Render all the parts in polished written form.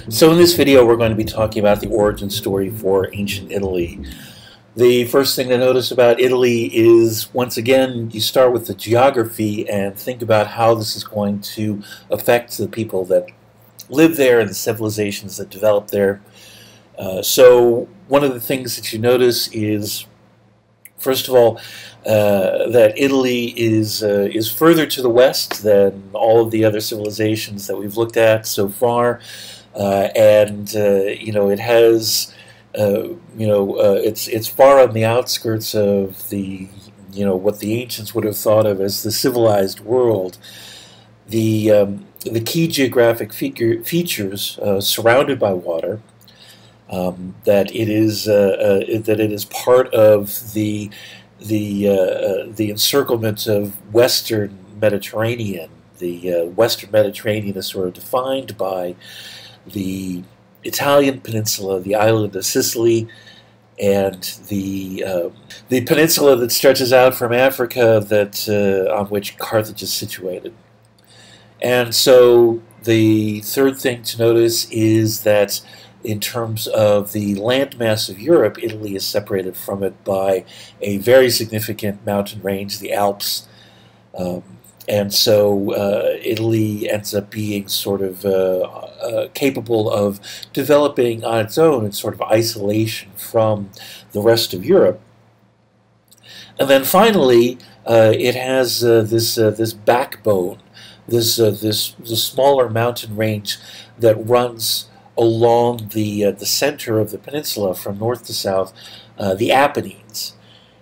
So in this video we're going to be talking about the origin story for ancient Italy. The first thing to notice about Italy is, once again, you start with the geography and think about how this is going to affect the people that live there and the civilizations that develop there. So one of the things that you notice is, first of all, that Italy is further to the west than all of the other civilizations that we've looked at so far. It has, it's far on the outskirts of the, what the ancients would have thought of as the civilized world. The key geographic features, surrounded by water, that it is part of the encirclement of Western Mediterranean. The Western Mediterranean is sort of defined by the Italian peninsula, the island of Sicily, and the peninsula that stretches out from Africa, that on which Carthage is situated. And so the third thing to notice is that in terms of the landmass of Europe, Italy is separated from it by a very significant mountain range, the Alps. And so Italy ends up being sort of capable of developing on its own in sort of isolation from the rest of Europe. And then finally, it has this backbone, this smaller mountain range that runs along the center of the peninsula from north to south, the Apennines.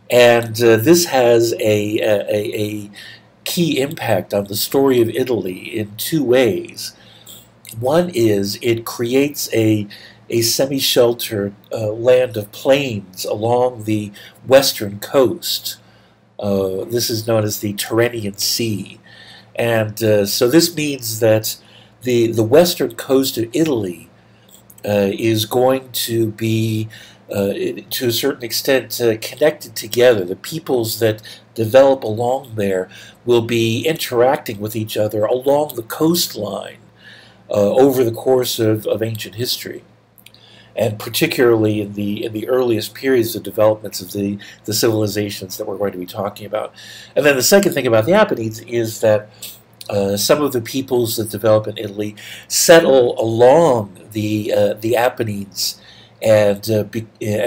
And this has a key impact on the story of Italy in two ways. One is it creates a semi-sheltered land of plains along the western coast. This is known as the Tyrrhenian Sea. And so this means that the western coast of Italy is going to be, to a certain extent, connected together. The peoples that develop along there will be interacting with each other along the coastline over the course of ancient history, and particularly in the earliest periods of developments of the civilizations that we're going to be talking about. And then the second thing about the Apennines is that some of the peoples that develop in Italy settle along the Apennines and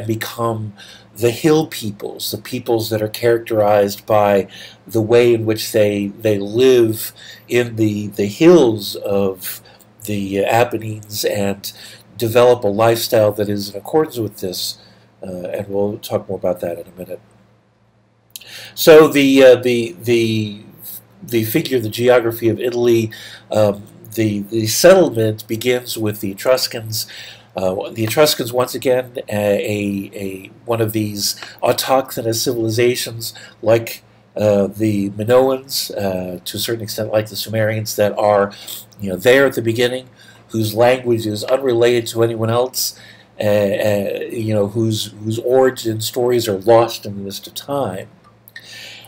become the hill peoples, the peoples that are characterized by the way in which they live in the hills of the Apennines and develop a lifestyle that is in accordance with this, and we'll talk more about that in a minute. So the figure, the geography of Italy, the settlement begins with the Etruscans. The Etruscans, once again, one of these autochthonous civilizations, like the Minoans, to a certain extent like the Sumerians, that are there at the beginning, whose language is unrelated to anyone else, whose origin stories are lost in the mist of time.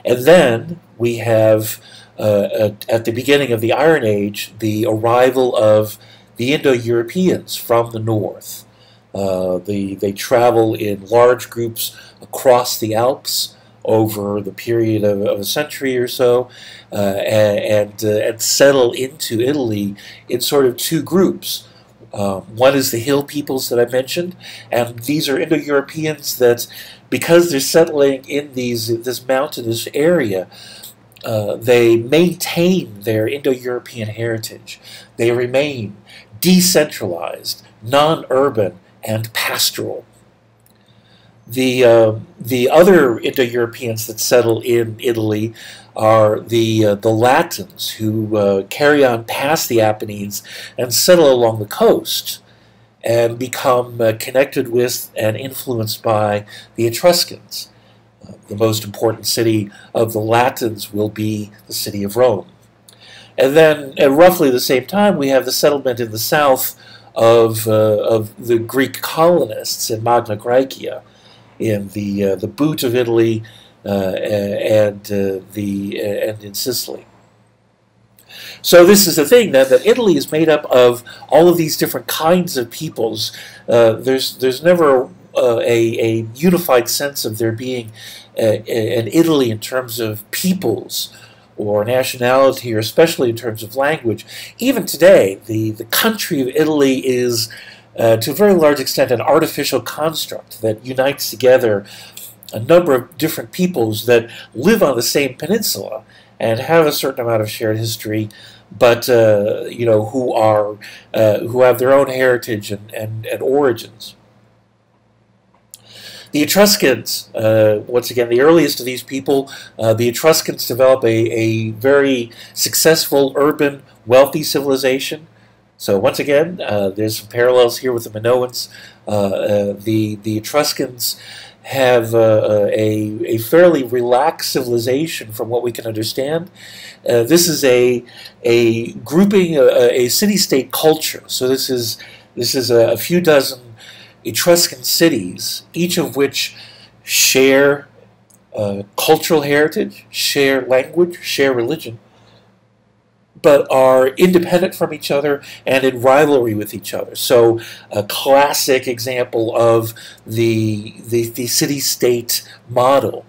And then we have, at the beginning of the Iron Age, the arrival of the Indo-Europeans from the north. They travel in large groups across the Alps over the period of a century or so, and settle into Italy in sort of two groups. One is the hill peoples that I mentioned, and these are Indo-Europeans that, because they're settling in this mountainous area, they maintain their Indo-European heritage. They remain decentralized, non-urban, and pastoral. The other Indo-Europeans that settle in Italy are the Latins, who carry on past the Apennines and settle along the coast and become connected with and influenced by the Etruscans. The most important city of the Latins will be the city of Rome. And then, at roughly the same time, we have the settlement in the south of the Greek colonists in Magna Graecia, in the boot of Italy, and in Sicily. So this is the thing, that Italy is made up of all of these different kinds of peoples. There's never a unified sense of there being an Italy in terms of peoples or nationality, or especially in terms of language. Even today, the country of Italy is, to a very large extent, an artificial construct that unites together a number of different peoples that live on the same peninsula and have a certain amount of shared history, but who have their own heritage and origins. The Etruscans, once again, the earliest of these people, the Etruscans develop a very successful, urban, wealthy civilization. So once again, there's some parallels here with the Minoans. The Etruscans have a fairly relaxed civilization from what we can understand. This is a grouping, a city-state culture. So this is a few dozen Etruscan cities, each of which share cultural heritage, share language, share religion, but are independent from each other and in rivalry with each other. So a classic example of the city-state model.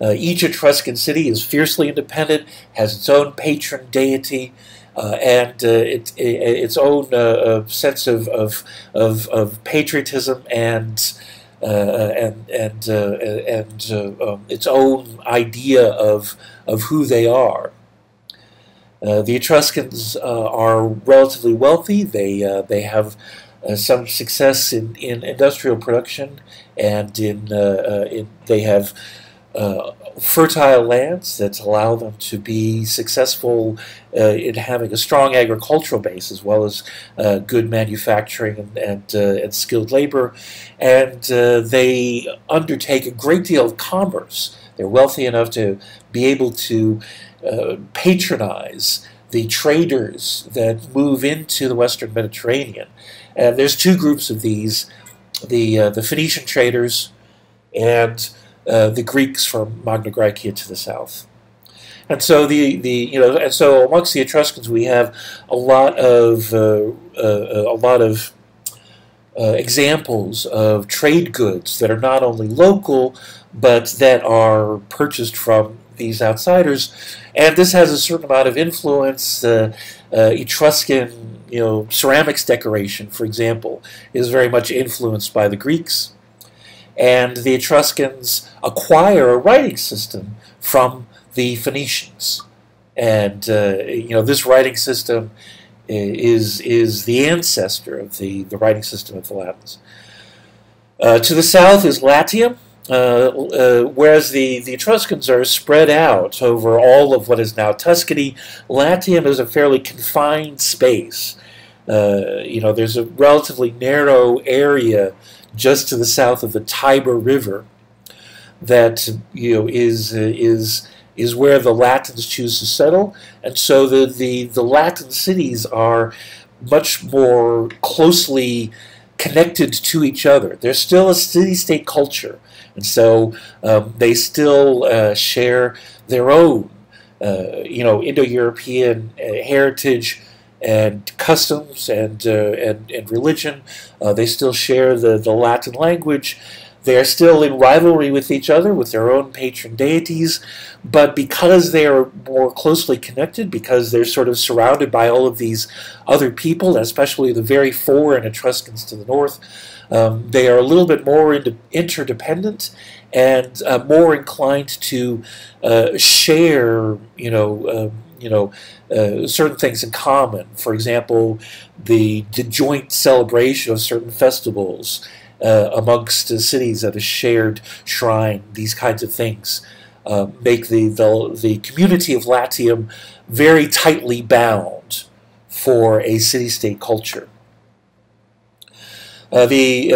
Each Etruscan city is fiercely independent, has its own patron deity, and its own sense of patriotism and its own idea of who they are. The Etruscans are relatively wealthy. They have some success in industrial production, and they have fertile lands that allow them to be successful in having a strong agricultural base, as well as good manufacturing and skilled labor. And they undertake a great deal of commerce. They're wealthy enough to be able to patronize the traders that move into the Western Mediterranean. And there's two groups of these: the Phoenician traders and the Greeks from Magna Graecia to the south. And so and so amongst the Etruscans we have a lot of examples of trade goods that are not only local but that are purchased from these outsiders, and this has a certain amount of influence. Etruscan, ceramics decoration, for example, is very much influenced by the Greeks, and the Etruscans acquire a writing system from the Phoenicians, and this writing system is the ancestor of the writing system of the Latins. To the south is Latium. Whereas the Etruscans are spread out over all of what is now Tuscany, Latium is a fairly confined space. There's a relatively narrow area just to the south of the Tiber River that is where the Latins choose to settle, and so the Latin cities are much more closely connected to each other. There's still a city-state culture. And so they still share their own, Indo-European heritage and customs and religion. They still share the Latin language. They are still in rivalry with each other, with their own patron deities. But because they are more closely connected, because they're sort of surrounded by all of these other people, especially the very foreign Etruscans to the north, they are a little bit more interdependent and more inclined to share, certain things in common. For example, the joint celebration of certain festivals amongst cities at a shared shrine. These kinds of things make the community of Latium very tightly bound for a city-state culture. The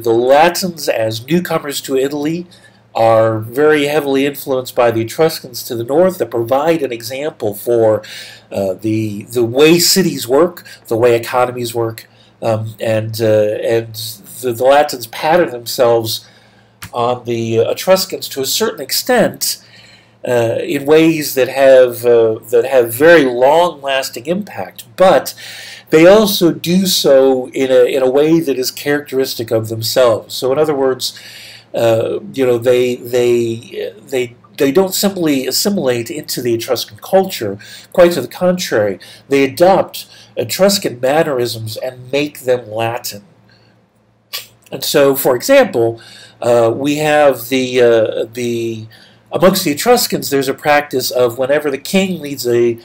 Latins, as newcomers to Italy, are very heavily influenced by the Etruscans to the north, that provide an example for the way cities work, the way economies work, and the Latins pattern themselves on the Etruscans to a certain extent, in ways that have very long-lasting impact, but they also do so in a way that is characteristic of themselves. So, in other words, they don't simply assimilate into the Etruscan culture. Quite to the contrary, they adopt Etruscan mannerisms and make them Latin. And so, for example, we have amongst the Etruscans, there's a practice of whenever the king leads an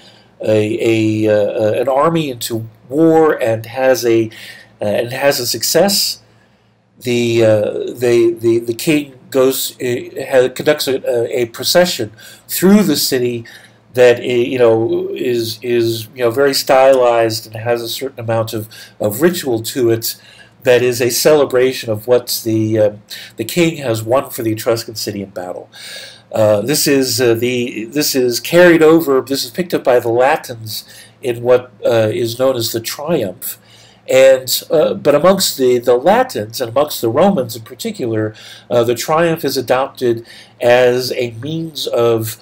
army into war and has a success, the king conducts a procession through the city that is very stylized and has a certain amount of ritual to it. That is a celebration of what the king has won for the Etruscan city in battle. This is carried over. This is picked up by the Latins in what is known as the triumph. And but amongst the Latins and amongst the Romans in particular, the triumph is adopted as a means of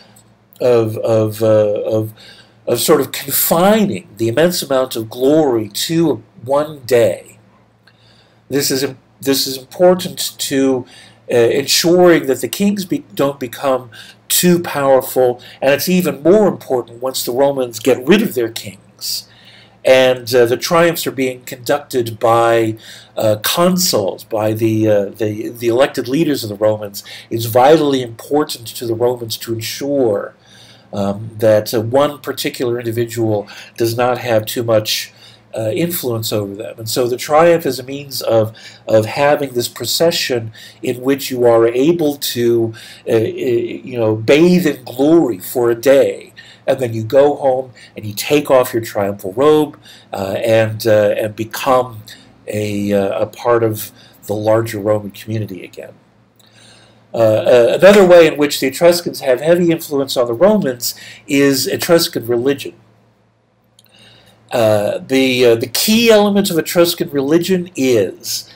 sort of confining the immense amount of glory to one day. This is important to ensuring that the kings don't become too powerful, and it's even more important once the Romans get rid of their kings. And the triumphs are being conducted by consuls, by the elected leaders of the Romans. It's vitally important to the Romans to ensure that one particular individual does not have too much influence over them. And so the triumph is a means of having this procession in which you are able to bathe in glory for a day, and then you go home and you take off your triumphal robe and become a part of the larger Roman community again. Another way in which the Etruscans have heavy influence on the Romans is Etruscan religion. The key element of Etruscan religion is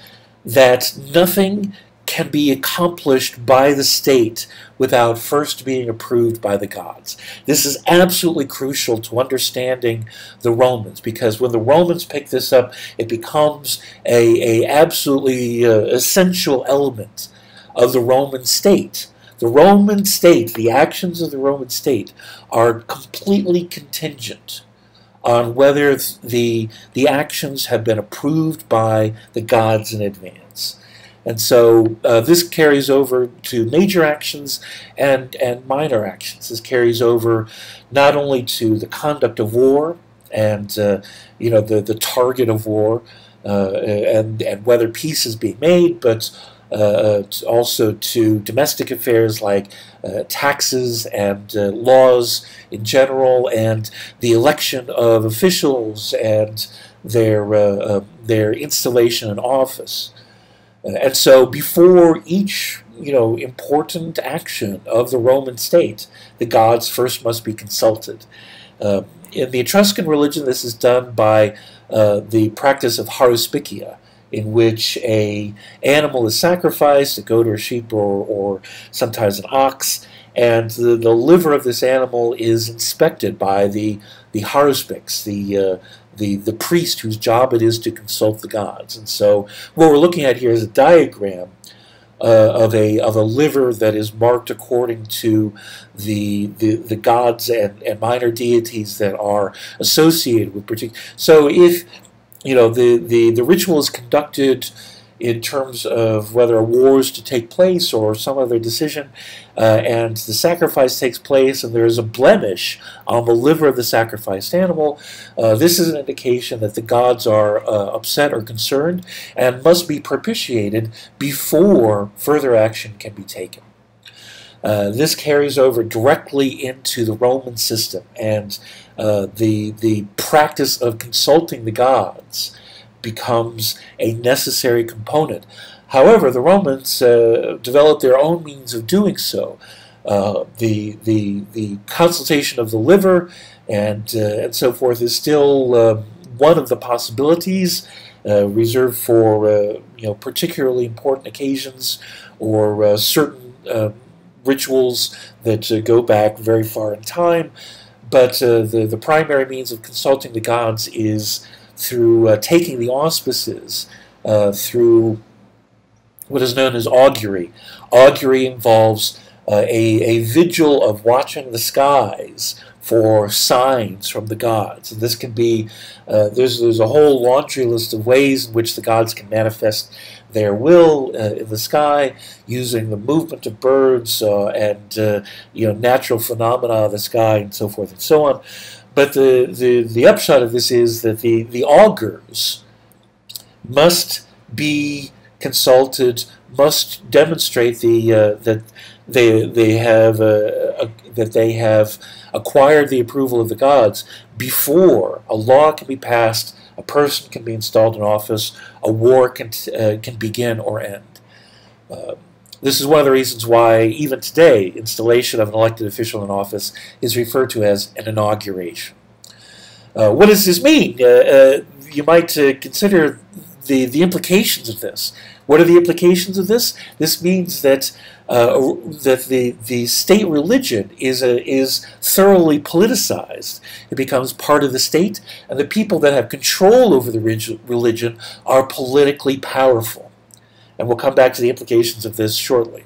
that nothing can be accomplished by the state without first being approved by the gods. This is absolutely crucial to understanding the Romans, because when the Romans pick this up, it becomes a absolutely essential element of the Roman state. The Roman state, the actions of the Roman state, are completely contingent on whether the actions have been approved by the gods in advance. And so this carries over to major actions and minor actions. This carries over not only to the conduct of war and the target of war and whether peace is being made, but also to domestic affairs like taxes and laws in general, and the election of officials and their installation in office. And so before each important action of the Roman state, the gods first must be consulted. In the Etruscan religion, this is done by the practice of haruspicia, in which an animal is sacrificed, a goat or a sheep or sometimes an ox, and the liver of this animal is inspected by the haruspics, the priest whose job it is to consult the gods. And so what we're looking at here is a diagram of a liver that is marked according to the gods and minor deities that are associated with particular. So if the ritual is conducted in terms of whether a war is to take place or some other decision, and the sacrifice takes place and there is a blemish on the liver of the sacrificed animal, this is an indication that the gods are upset or concerned and must be propitiated before further action can be taken. This carries over directly into the Roman system, and the practice of consulting the gods becomes a necessary component. However, the Romans developed their own means of doing so. The consultation of the liver and so forth is still one of the possibilities reserved for particularly important occasions or certain rituals that go back very far in time, but the primary means of consulting the gods is through taking the auspices, through what is known as augury. Augury involves a vigil of watching the skies for signs from the gods. And this can be, there's a whole laundry list of ways in which the gods can manifest their will in the sky, using the movement of birds and natural phenomena of the sky and so forth and so on. But the upshot of this is that the augurs must be consulted, must demonstrate that they have acquired the approval of the gods before a law can be passed, a person can be installed in office, a war can begin or end. This is one of the reasons why even today installation of an elected official in office is referred to as an inauguration. What does this mean? You might consider the implications of this. What are the implications of this? This means that the state religion is thoroughly politicized. It becomes part of the state, and the people that have control over the religion are politically powerful. And we'll come back to the implications of this shortly.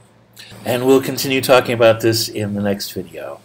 And we'll continue talking about this in the next video.